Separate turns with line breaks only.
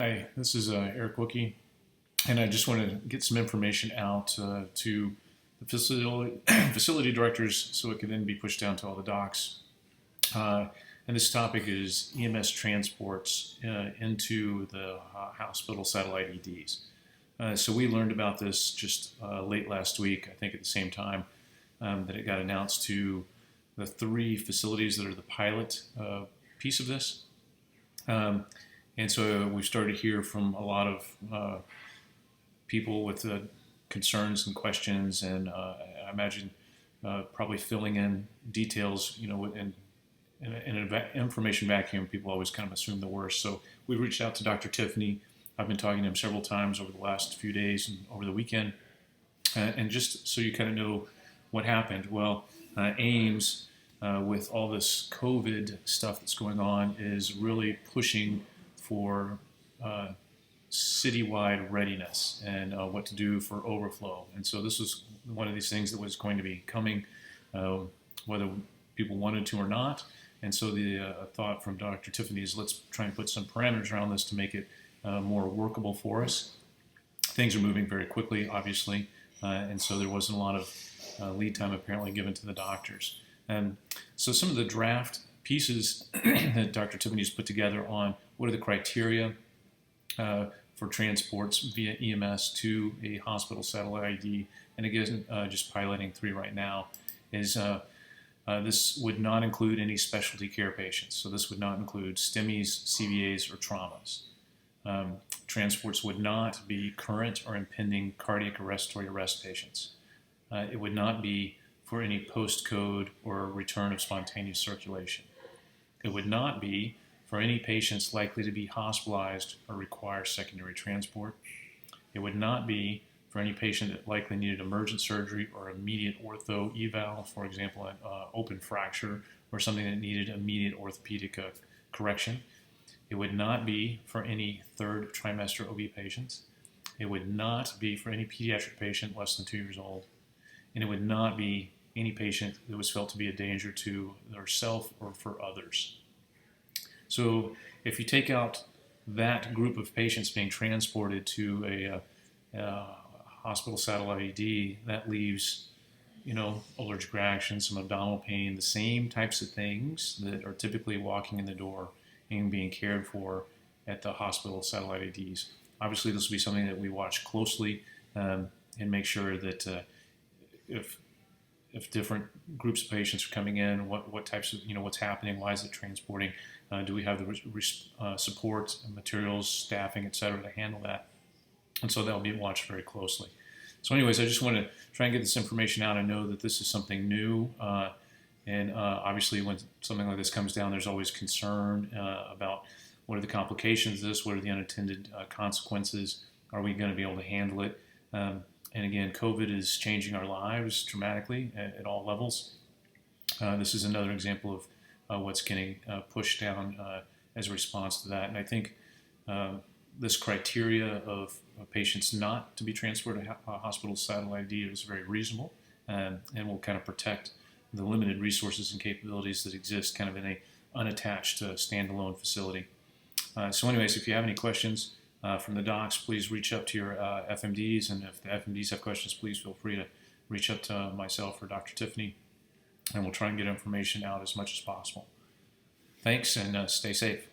Hi, this is Eric Wookie, and I just want to get some information out to the facility directors so it can then be pushed down to all the docs. And this topic is EMS transports into the hospital satellite EDs. So we learned about this just late last week, I think at the same time that it got announced to the three facilities that are the pilot piece of this. And so we've started to hear from a lot of people with concerns and questions, and I imagine probably filling in details, in an information vacuum, people always kind of assume the worst. So we reached out to Dr. Tiffany. I've been talking to him several times over the last few days and over the weekend. And just so you kind of know what happened, well, AIMS, with all this COVID stuff that's going on, is really pushing for citywide readiness and what to do for overflow. And so this was one of these things that was going to be coming, whether people wanted to or not. And so the thought from Dr. Tiffany is, let's try and put some parameters around this to make it more workable for us. Things are moving very quickly, obviously, and so there wasn't a lot of lead time apparently given to the doctors. So some of the draft pieces that Dr. Tiffany's put together on what are the criteria for transports via EMS to a hospital satellite ID, and again, just piloting three right now, is this would not include any specialty care patients. So this would not include STEMIs, CVAs, or traumas. Transports would not be current or impending cardiac or respiratory arrest patients. It would not be for any postcode or return of spontaneous circulation. It would not be for any patients likely to be hospitalized or require secondary transport. It would not be for any patient that likely needed emergent surgery or immediate ortho eval, for example, an open fracture or something that needed immediate orthopedic correction. It would not be for any third trimester OB patients. It would not be for any pediatric patient less than 2 years old. And it would not be any patient that was felt to be a danger to themselves or for others. So if you take out that group of patients being transported to a hospital satellite ED, that leaves, allergic reactions, some abdominal pain, the same types of things that are typically walking in the door and being cared for at the hospital satellite EDs. Obviously, this will be something that we watch closely and make sure that if different groups of patients are coming in, what types of, what's happening, why is it transporting, do we have the support, materials, staffing, et cetera, to handle that? And so that'll be watched very closely. So anyways, I just want to try and get this information out. I know that this is something new, and obviously when something like this comes down, there's always concern about what are the complications of this, what are the unintended consequences, are we going to be able to handle it? And again, COVID is changing our lives dramatically at all levels. This is another example of what's getting pushed down as a response to that. And I think this criteria of patients not to be transferred to a hospital satellite ID is very reasonable, and will kind of protect the limited resources and capabilities that exist kind of in a unattached standalone facility. So anyways, if you have any questions from the docs, please reach up to your FMDs, and if the FMDs have questions, please feel free to reach up to myself or Dr. Tiffany, and we'll try and get information out as much as possible. Thanks, and stay safe.